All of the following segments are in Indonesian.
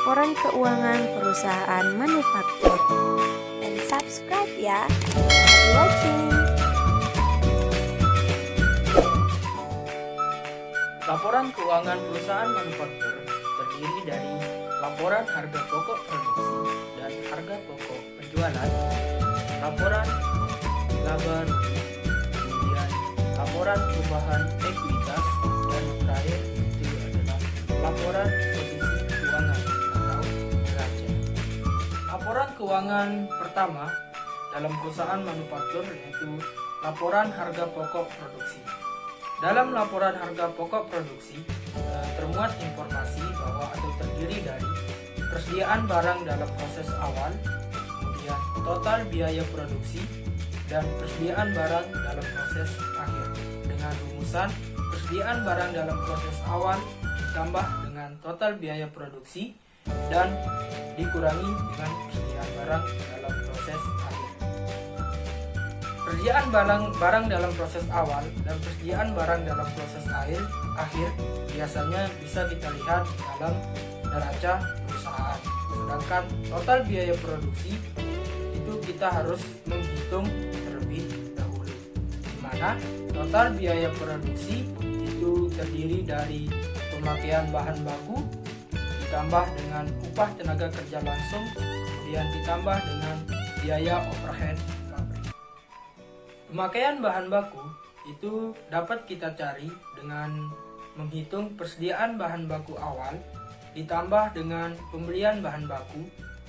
laporan keuangan perusahaan manufaktur. Dan subscribe ya. Happy watching. Laporan keuangan perusahaan manufaktur terdiri dari laporan harga pokok produksi dan harga pokok penjualan, laporan laba rugi, kemudian laporan perubahan ekuitas, dan terakhir itu adalah laporan posisi keuangan atau neraca. Laporan keuangan pertama dalam perusahaan manufaktur yaitu laporan harga pokok produksi. Dalam laporan harga pokok produksi termuat informasi bahwa atau terdiri dari persediaan barang dalam proses awal, kemudian total biaya produksi, dan persediaan barang dalam proses akhir. Dengan rumusan persediaan barang dalam proses awal ditambah dengan total biaya produksi dan dikurangi dengan persediaan barang dalam proses akhir. Persediaan barang dalam proses awal dan persediaan barang dalam proses akhir biasanya bisa kita lihat dalam neraca perusahaan. Sedangkan total biaya produksi itu kita harus menghitung terlebih dahulu, di mana total biaya produksi itu terdiri dari pemakaian bahan baku ditambah dengan upah tenaga kerja langsung, kemudian ditambah dengan biaya overhead pabrik. Pemakaian bahan baku itu dapat kita cari dengan menghitung persediaan bahan baku awal ditambah dengan pembelian bahan baku,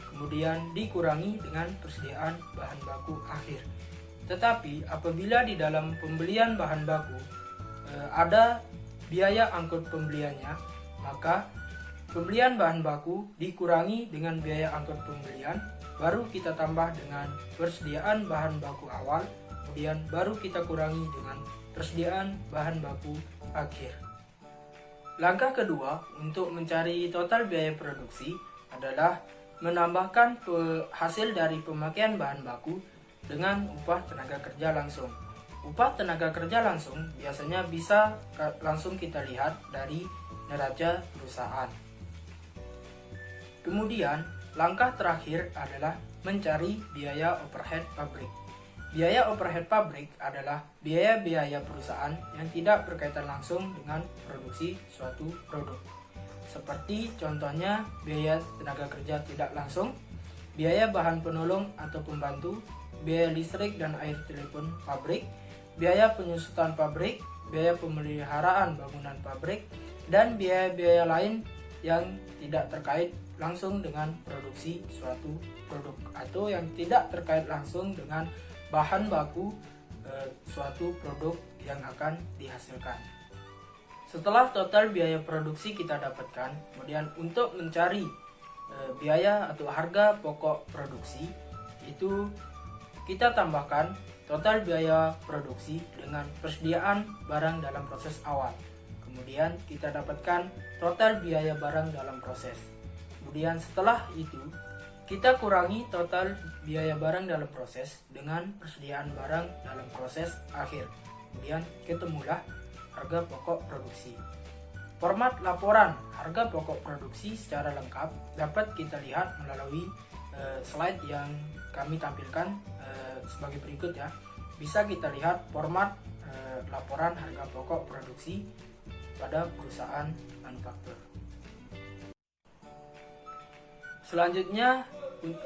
kemudian dikurangi dengan persediaan bahan baku akhir. Tetapi apabila di dalam pembelian bahan baku ada biaya angkut pembeliannya, maka pembelian bahan baku dikurangi dengan biaya angkut pembelian, baru kita tambah dengan persediaan bahan baku awal, kemudian baru kita kurangi dengan persediaan bahan baku akhir. Langkah kedua untuk mencari total biaya produksi adalah menambahkan hasil dari pemakaian bahan baku dengan upah tenaga kerja langsung. Upah tenaga kerja langsung biasanya bisa langsung kita lihat dari neraca perusahaan. Kemudian langkah terakhir adalah mencari biaya overhead pabrik. Biaya overhead pabrik adalah biaya-biaya perusahaan yang tidak berkaitan langsung dengan produksi suatu produk. Seperti contohnya biaya tenaga kerja tidak langsung, biaya bahan penolong atau pembantu, biaya listrik dan air telepon pabrik, biaya penyusutan pabrik, biaya pemeliharaan bangunan pabrik, dan biaya-biaya lain yang tidak terkait langsung dengan produksi suatu produk atau yang tidak terkait langsung dengan bahan baku suatu produk yang akan dihasilkan. Setelah total biaya produksi kita dapatkan, kemudian untuk mencari biaya atau harga pokok produksi itu kita tambahkan total biaya produksi dengan persediaan barang dalam proses awal. Kemudian kita dapatkan total biaya barang dalam proses. Kemudian setelah itu kita kurangi total biaya barang dalam proses dengan persediaan barang dalam proses akhir. Kemudian ketemulah harga pokok produksi. Format laporan harga pokok produksi secara lengkap dapat kita lihat melalui slide yang kami tampilkan sebagai berikut ya. Bisa kita lihat format laporan harga pokok produksi pada perusahaan manufaktur. Selanjutnya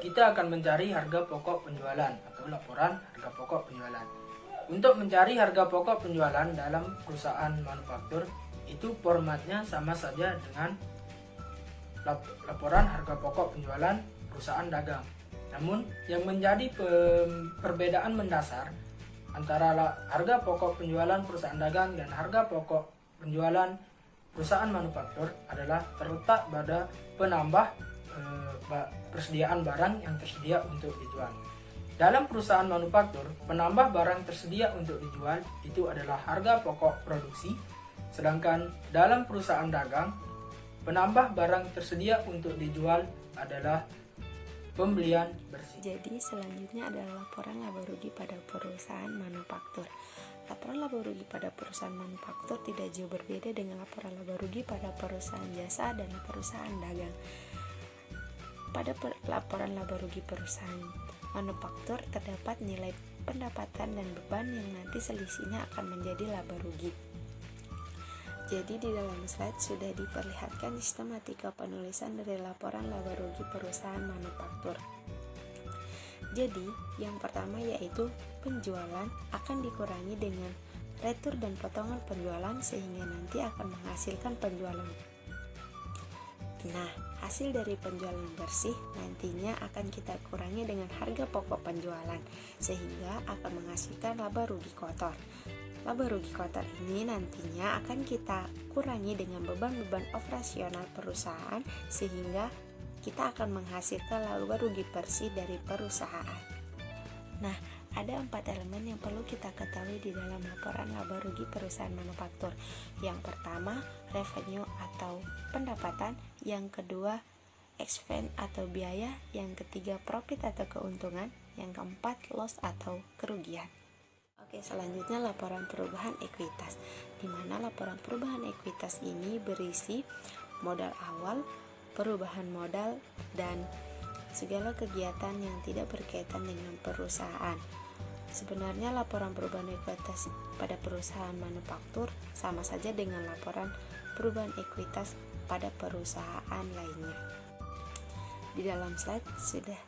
kita akan mencari harga pokok penjualan atau laporan harga pokok penjualan. Untuk mencari harga pokok penjualan dalam perusahaan manufaktur itu formatnya sama saja dengan laporan harga pokok penjualan perusahaan dagang. Namun yang menjadi perbedaan mendasar antara harga pokok penjualan perusahaan dagang dan harga pokok penjualan perusahaan manufaktur adalah terletak pada penambah persediaan barang yang tersedia untuk dijual. Dalam perusahaan manufaktur, penambah barang tersedia untuk dijual itu adalah harga pokok produksi, sedangkan dalam perusahaan dagang, penambah barang tersedia untuk dijual adalah pembelian bersih. Jadi selanjutnya adalah laporan laba rugi pada perusahaan manufaktur. Laporan laba rugi pada perusahaan manufaktur tidak jauh berbeda dengan laporan laba rugi pada perusahaan jasa dan perusahaan dagang. pada laporan laba rugi perusahaan manufaktur terdapat nilai pendapatan dan beban yang nanti selisihnya akan menjadi laba rugi. Jadi di dalam slide sudah diperlihatkan sistematika penulisan dari laporan laba rugi perusahaan manufaktur. Jadi, yang pertama yaitu penjualan akan dikurangi dengan retur dan potongan penjualan sehingga nanti akan menghasilkan penjualan. Nah, hasil dari penjualan bersih nantinya akan kita kurangi dengan harga pokok penjualan sehingga akan menghasilkan laba rugi kotor. Laba rugi kotor ini nantinya akan kita kurangi dengan beban-beban operasional perusahaan sehingga kita akan menghasilkan laba rugi bersih dari perusahaan. Nah, ada 4 elemen yang perlu kita ketahui di dalam laporan laba rugi perusahaan manufaktur. Yang pertama, revenue atau pendapatan. Yang kedua, expense atau biaya. Yang ketiga, profit atau keuntungan. Yang keempat, loss atau kerugian. Oke, selanjutnya laporan perubahan ekuitas, di mana laporan perubahan ekuitas ini berisi modal awal, perubahan modal, dan segala kegiatan yang tidak berkaitan dengan perusahaan. Sebenarnya laporan perubahan ekuitas pada perusahaan manufaktur sama saja dengan laporan perubahan ekuitas pada perusahaan lainnya. Di dalam slide sudah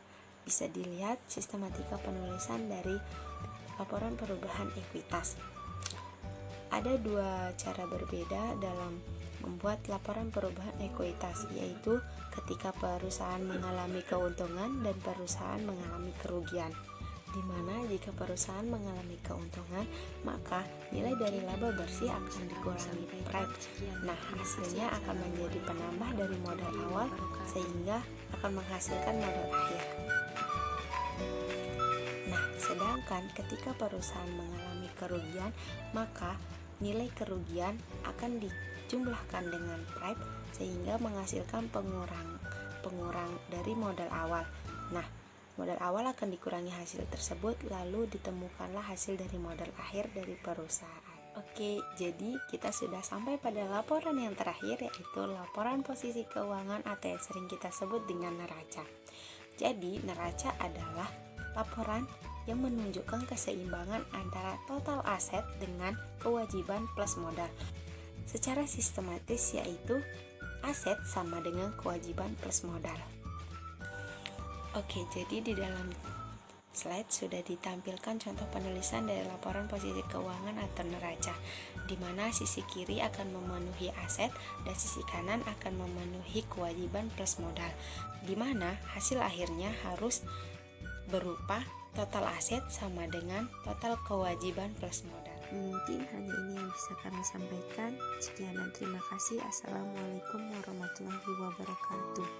bisa dilihat sistematika penulisan dari laporan perubahan ekuitas. Ada 2 cara berbeda dalam membuat laporan perubahan ekuitas, yaitu ketika perusahaan mengalami keuntungan dan perusahaan mengalami kerugian. Di mana jika perusahaan mengalami keuntungan, maka nilai dari laba bersih akan dikurangi prime. Nah, hasilnya akan menjadi penambah dari modal awal sehingga akan menghasilkan modal akhir. Nah, sedangkan ketika perusahaan mengalami kerugian, maka nilai kerugian akan dijumlahkan dengan prime sehingga menghasilkan pengurang dari modal awal. Nah, modal awal akan dikurangi hasil tersebut, lalu ditemukanlah hasil dari modal akhir dari perusahaan. Oke, jadi kita sudah sampai pada laporan yang terakhir, yaitu laporan posisi keuangan atau yang sering kita sebut dengan neraca. Jadi, neraca adalah laporan yang menunjukkan keseimbangan antara total aset dengan kewajiban plus modal secara sistematis, yaitu aset sama dengan kewajiban plus modal. Oke, jadi di dalam slide sudah ditampilkan contoh penulisan dari laporan posisi keuangan atau neraca, di mana sisi kiri akan memenuhi aset dan sisi kanan akan memenuhi kewajiban plus modal, di mana hasil akhirnya harus berupa total aset sama dengan total kewajiban plus modal. Mungkin hanya ini yang bisa kami sampaikan. Sekian dan terima kasih. Assalamualaikum warahmatullahi wabarakatuh.